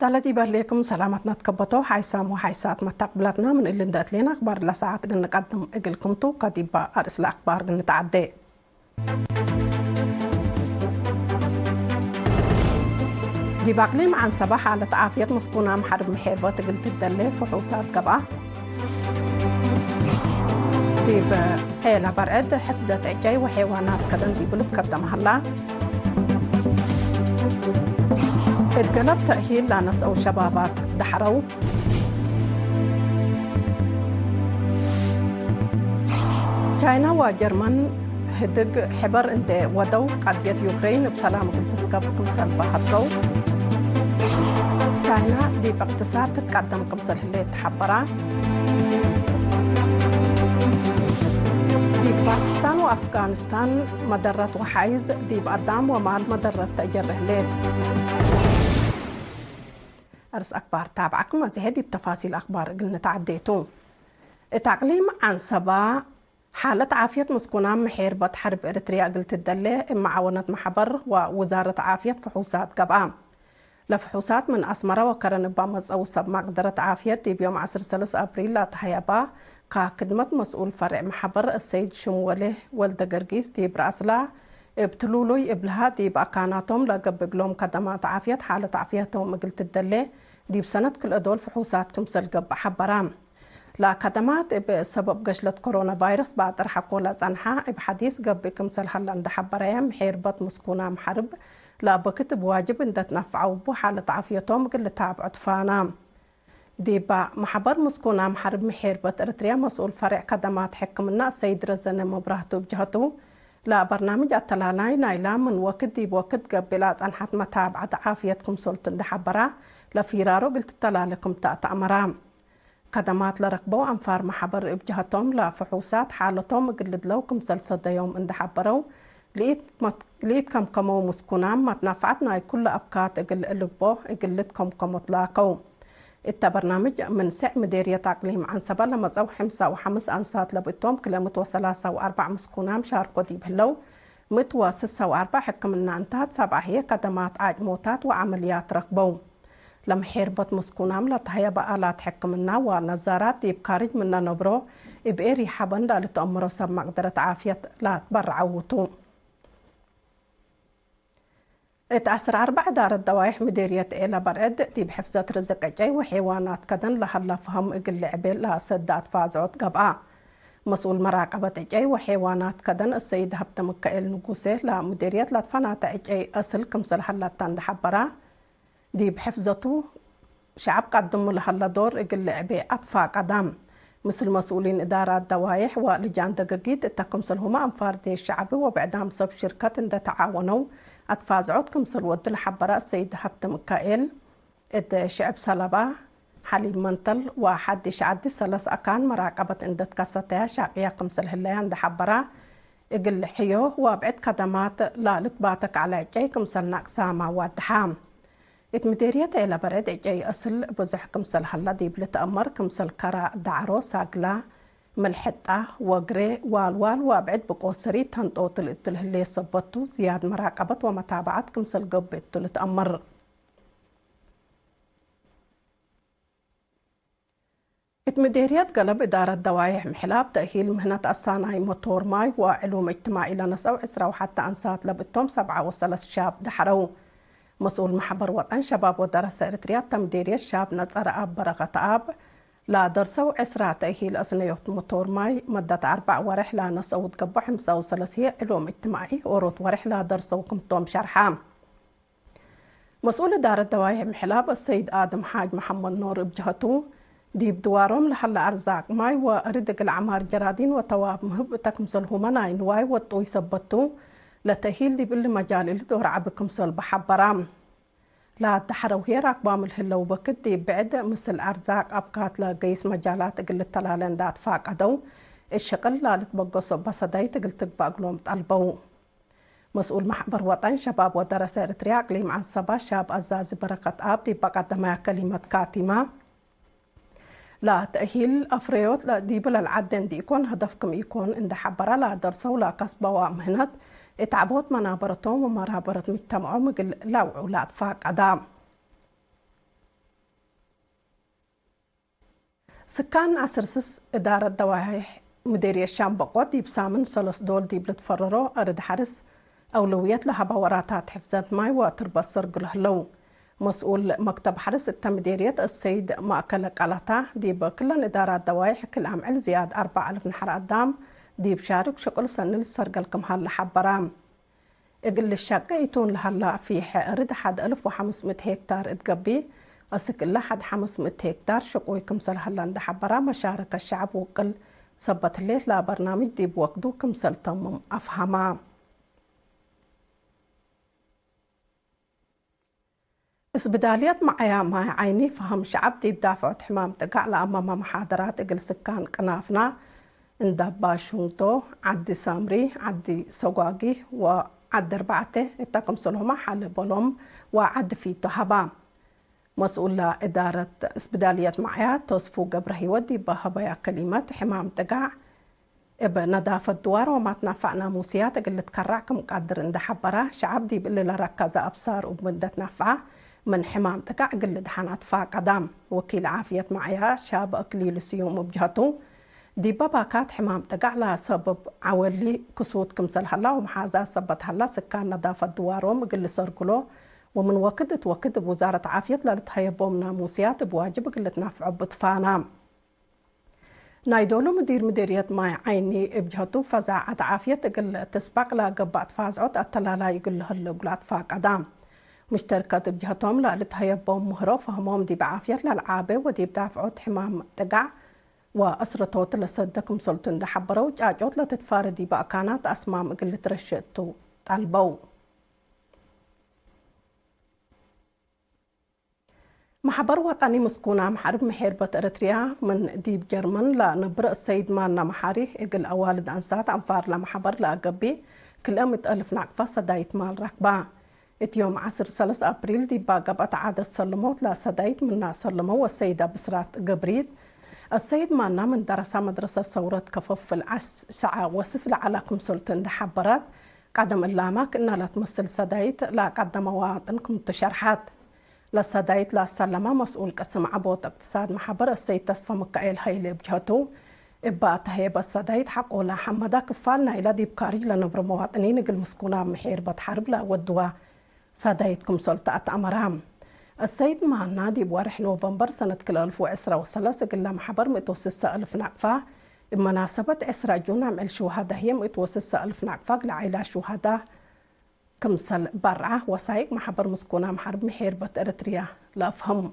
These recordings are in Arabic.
تالتي برليكم سلامتنا تكبتو حيسام وحيسات متقبلاتنا من اللي ندات لنا أخبار لساعات قلنا نقدم إقلكم تو قديبا أرسل أخبار قلنا تعدي دي باقليم عن صباح على تعافية مسكونة محارب محيربة قلت الدلي فحوصات قبعة دي بحيلة برعد حفزة عجاي وحيوانات كدن دي بلد قدم هلا اتقلب تأهيل لناس أو شبابات دحروا تشاينا وجرمن هدق حبر انت ودو قضية يوكرين بسلام قلتسكب كمسل بحطو تشاينا دي باقتصاد تتقدم كمسل اللي تحبرا دي باكستان وأفغانستان مدرة وحيز دي بقدام ومال مدرة تأجره ليت أرس أكبر تابعكم هذه بتفاصيل أخبار قلنا تعديتو التعليم عن سبا حالة عافية مسكونة محيربة حرب إريتريا قلت الدلة معاونة محبر ووزارة عافية فحوصات قبعة لفحوصات من أسمرة وكرنبا مزأو سب مقدرة عافية دي بيوم 13 أبريل لا تهيبا كخدمة مسؤول فرع محبر السيد شموله ولد قرقيس دي برأسلا ابتلولوي ابلها دي بأكاناتهم لقبقلهم قدمات عافية حالة عافيتهم قلت الدلة دي بسنة كل أدول فحوصات كمسل قب حبرام لا قدمات بسبب قشلة كورونا فيروس بعد رحقوا لزنحا بحديث قب كمسل حل عند حبرام حيربط مسكونة محرب لا بكتب واجب ان تنفعوا بحالة عافيتهم قل تابع فانا دي با محبر مسكونة محرب محيربة إريتريا مسؤول فرع قدمات حكمنا السيد رزان مبرهتو بجهتو لا برنامج التلاناي نايلا من وقت دي بوقت قبلات أن حتى متابعة عافيتكم سلطن دحبرا لفيرارو قلت التلالكم تأمرام قدمات لركبو أنفار محبر بجهتهم لفحوصات حالتهم قلد لوكم سلسة يوم ان دحبرو ليت كم كمو مسكونام ما تنفعتنا كل أبكات اقل اللبو اقلتكم كمطلاقو التبرنامج من سع مديرية تعليم عن سبا لما زو حمسة وحمس أنسات لبتوم كلمة وثلاثة وأربع مسكونام شاركوا دي بهلو متوا سسة وأربع حكمنا انتهت سبعة هي قدمات عاج موتات وعمليات ركبو لما حيربت مسكونام لتهيا بآلات حكمنا ونظارات دي بكارج منا نبرو إبئري حبن لا لتأمرو سب مقدرة عافية لا تبرعوتو اتأثر 4 دار الدوايح مديرية إلى برد دي بحفظة رزق جاي وحيوانات كدن لحلا فهم إقل عبيل لا سدات فازعوت قبعة مسؤول مراقبة جاي وحيوانات كدن السيد هبت مكائل نقوسه لمديرية لطفانات جاي أصل كمسل حلا تندحبرا دي بحفظته شعب قدموا لحلا دور إقل عبي أطفاء قدام مثل مسؤولين إدارات دوايح ولجان دقاقيد التكمسل هما أنفار دي الشعبي وبعدام سب شركات دا تعاونوا أتفاز عودكم سلوات الحبراء السيد حبت مكائل إد شعب سلبا حليب منطل وحد شعدي سلس أكان مراقبة إندت كستها شاقيا كمسل هلايان دا حبراء إقل حيو وبعد قدمات لا لتباتك على جاي كمسل ناقساما وادحام اتمديرية إلى برد جاي أصل بزح كمسل هلا دي بلتأمر كمسل كرا دعرو ساقلا ملحطة وقري والوال وابعد بقوسري تنطوط اللي صبتو زياد مراقبة ومتابعة كمسل قبت لتأمر اتمديريات قلب إدارة دوايح محلاب تأهيل مهنة الصانعي موتور ماي وعلوم اجتماعي لنسو عسرة وحتى أنسات لبتهم 7 و3 شاب دحرو مسؤول محبر وطن شباب ودراسة إريتريا تمديرية شاب نصر أب برغة أب لا درسوا عسرة تأهيل أصنيوت موتور ماي مدة 4 ورحلة نصوت قبو حمسة وثلاثية علوم اجتماعي وروت ورحلة درسوا كمتوم شرحام مسؤول إدارة دوايح محلاب السيد آدم حاج محمد نور بجهتو دي بدوارهم لحل أرزاق ماي وأردق العمار جرادين وتواب مهب تكمسل همناين واي وطوي سبتو لتأهيل دي باللي مجال اللي دور عبكمسل بحبرام لا تحروا هي راكبام الهلو بكت دي بعد مثل أرزاق أبقات لقيس مجالات قل التلالين دات فاق أدو الشغل لا لتبقصوا بصداي تقل تقبقلهم طلبو مسؤول محبر وطن شباب ودراسة إريتريا قليم عن صبا شاب أزاز بركة آب دي بقدمها كلمة كاتمة لا تأهيل أفريوت لا دي بلا العدن دي يكون هدفكم يكون إن حبرا لا درسوا لا كسبوا ومهنت اتعبوت منابرتهم ومرابرت مجتمعهم قل لوعوا لا فاق أدام سكان عسرسس إدارة دواهي مديرية الشام بقوة ديب سامن سلس دول ديب لتفررو أرد حرس أولويات لها بوراتات حفظات ماي وتربصر قلهلو مسؤول مكتب حرس التمديرية السيد مأكل قلتا ديب كلن إدارة دواهي كل عمل زياد 4000 نحر قدام ديب شارك شكل سنة للسرقلكم هلا حبرام اقل الشاقة يتون لهلا في أرد حد 1500 هكتار اتقبي أسك الله حد 500 هكتار شقوي كمسل هلا اند حبرا مشاركة الشعب وقل صبت الليل لا برنامج ديب وقدو كمسل تمم أفهما اسبداليات معايا مع عيني فهم شعب ديب دافعت حمام تقع لأمام محاضرات اقل سكان قنافنا اندابا شونتو عدي سامري عدي سوقاقي وعد 4 اتاكم سلهما حال بولوم وعد في تهبا مسؤول إدارة اسبداليات معايا توصفو قبره ودي بهبايا كلمات حمام تقع بنظافة الدوار وما تنفعنا موسيات قلت كراكم قادر اند حبرا شعب دي بقلي لركز أبصار وبمدة نفعه من حمام تقع قلت حانات فاقدام وكيل عافية معايا شاب أكليل سيوم بجهته دي باباكات حمام تقع لها سبب عولي كسوت كمسل هلا ومحازا سبت هلا سكان نظافة دوارهم قل سرقلو ومن وقت بوزارة عافية لتهيبهم ناموسيات بواجب قلت نافع بطفانا نايدولو مدير مديرية ماي عيني بجهتو فزاعة عافية قل تسبق لا قبعت فازعوت أتلالا يقل هلو قلات فاق أدام مشتركة بجهتهم لتهيبهم مهرو فهمهم دي بعافية للعابة ودي بدافعوت حمام تقع وأسرتوت لصدكم سلطن دحبرو جاجوت لتتفاردي بأكانات أسمام قلت رشتو طالبو محبر وطني مسكونة محارب محيربة إريتريا من ديب جرمن لنبرأ السيد مالنا محاري إقل أوالد أنسات أنفار لمحبر لأقبي كل 100,000 نعقفة صدايت مال ركبة يوم 3 أبريل ديب باقبت عادة سلموت لصدايت من سلمو والسيدة بسرات قبريد السيد مالنا من درس مدرسة ثورة كفف العسعة وسسل على كمسلطن دحبرات قدم اللامك إنها لا تمثل صدايت لا قدم مواطنكم تشرحات لصدايت لا سلمة مسؤول قسم عبوت اقتصاد محبر السيد تصفى مكايل هايلي بجهتو إبا تهيب الصدايت حق ولا حمدا كفالنا إلى ديب كاريج لنبر مواطنين قل مسكونا محير بتحرب لا ودوا صدايتكم سلطة أمرام السيد معنا ديب وارح نوفمبر سنة 2013 قل محبر 106,000 نعفة بمناسبة 10 جون عمل شهداء هي 106,000 نعفة لعائلة شهداء كمسل برعة وسايق محبر مسكونة محارب محيربة إريتريا لأفهم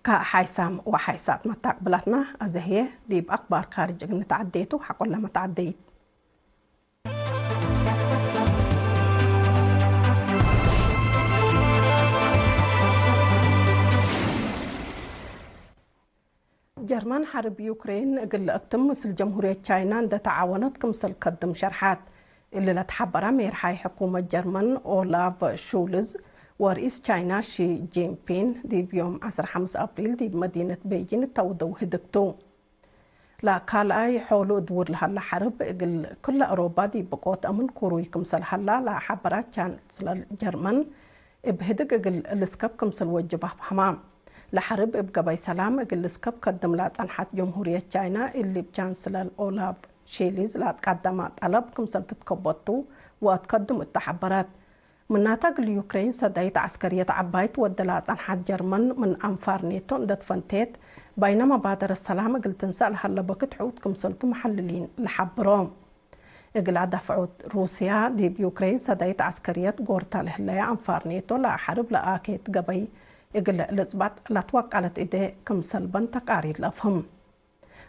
كحيسام وحيسات ما تقبلتنا أزهيه ديب أخبار خارج نتعديتو حقول لما تعديت جرمان حرب يوكرين قل أكتم مثل جمهورية تشاينا عند تعاونت كمثل قدم شرحات اللي لتحبرها ميرحاي حكومة جرمان أولاف شولز ورئيس تشاينا شي جين بين دي بيوم 15 أبريل دي بمدينة بيجين تودو هدكتو لا كالاي حولو دور لهلا حرب قل كل أوروبا دي بقوت أمن كوروي كمثل هلا لا حبرات كان جرمان بهدك قل الاسكاب كمثل وجبه بحمام لحرب بقباي سلام قلسكب قدم لا تنحت جمهورية تشاينا اللي بجانسلر أولاف شيليز لا تقدم طلب كمثل تتكبطو وتقدم التحبرات من ناتج اليوكرين صدايت عسكرية عبايت ودلا تنحت جرمن من أنفار نيتو اندت فانتيت بينما بادر السلام قلت نسأل هلا بكت حوت كمثل محللين لحبروم إقلا دفعوت روسيا دي بيوكرين صدايت عسكرية غورتا لهلايا أنفار نيتو لا حرب لا آكيت قباي إقل الإثبات لا توقعت إيدي كمثل بنتقاري لأفهم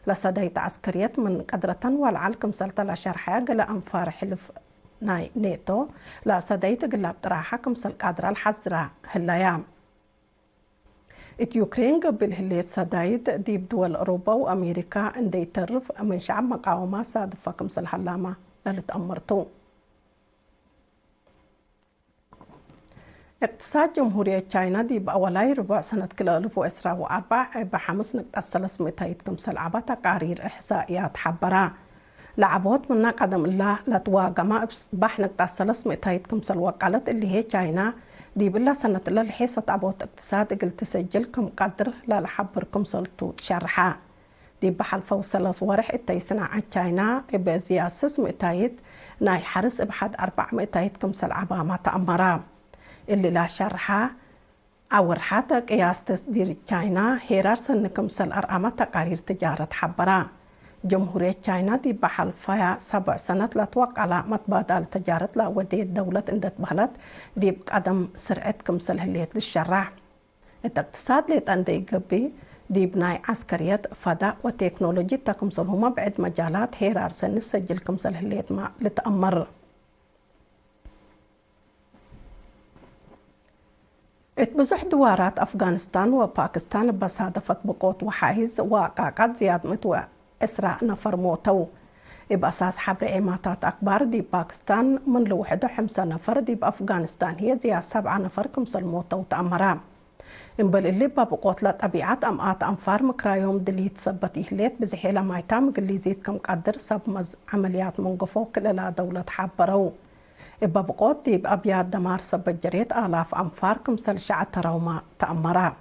لصدايت عسكريات من قدرة والعال كمثل تلا شرحة قل أنفار حلف نيتو لا صدايت قل بطراحة كمثل قادرة الحزرة هلايام يوكرين قبل هليت صدايت ديب دول أوروبا وأمريكا اندي ترف من شعب مقاومة صادفة كمثل هلامة للتأمرتو اقتصاد جمهورية تشاينا دي بأولاي ربع سنة 2014 بحمس نقص 300 كمثل عبا تقارير إحصائيات حبرا لعبوت منا قدم الله لتواقما بح نقص 300 كمثل وقالت اللي هي تشاينا دي بالله سنة الله الحيصة عبوت اقتصاد قلت تسجلكم قدر لا لحبركم سلطو شرحا دي بحال فوصل صورح التيسنا عن تشاينا بزي أساس مئتايد ناي حرس بحد 400 كمسل عبامة تأمرا اللي لا شرحا أور حتى قياس تصدير تشاينا هيرار سن كمسل أرقامة تقارير تجارة حبرا جمهورية تشاينا دي بحال فيها 7 سنوات لا توقع على متبادل تجارة لا ودي الدولة اندت بهلت دي بقدم سرعة كمسل هليت للشرح الاقتصاد ليت اندي قبي دي بناي عسكريات فضاء وتكنولوجيا تكمسل هما بعد مجالات هيرار سن سجل كمسل هليت ما لتأمر اتبزح دوارات أفغانستان وباكستان بصادفت بقوت وحايز وقاقات زياد متوى إسراء نفر موتو بأساس حبر إماتات أكبر دي باكستان من لو 51 نفر دي بأفغانستان هي زي 7 نفر كمسل موتو تأمرا إنبال اللي بقوت لا طبيعات أمآت أنفار مكرايوم دليت سبت إهليت بزحيلة مايتام قلي زيد كم قدر سبمز عمليات منقفو كلا دولة حبرو بقوت دي بأبيات دمار سبت جريت آلاف أنفار كمسل شعة تروما تأمرا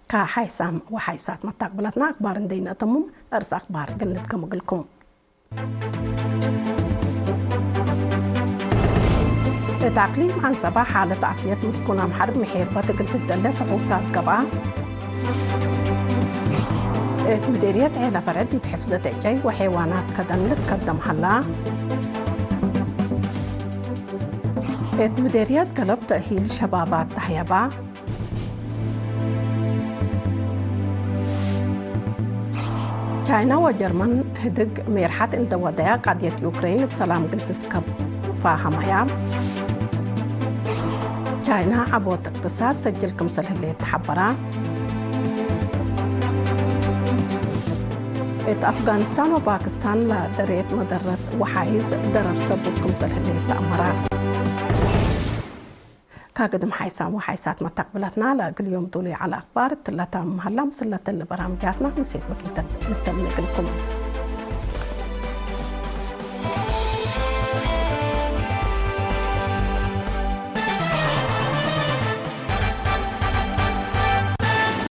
كحيسام وحيسات متقبلتنا أخبار دينا تمم أرس أخبار قلتكم أقلكم تعقيم عن سبا حالة عافية مسكونة محارب محيربة قلت الدلة فحوصات قبعة مديرية عيلة فردي بحفظة عجي وحيوانات كدن لتقدم حلا مديرية قلب تأهيل شبابات تحيبا تشاينا وجرمن هدق ميرحات عند وداع قضية يوكرين بسلام قلت سكب فاهمها تشاينا عبوت اقتصاد سجل كمسل اللي تحبرا أفغانستان وباكستان لا دريت مدرت وحايز درر سبب كمسل اللي تأمرا كاقدم حيسام وحيسات ما تقبلتنا لقل يوم دولي على أخبار التلاتة مهلا مسلة البرامجاتنا نسيت بكيتا نتمنى لكم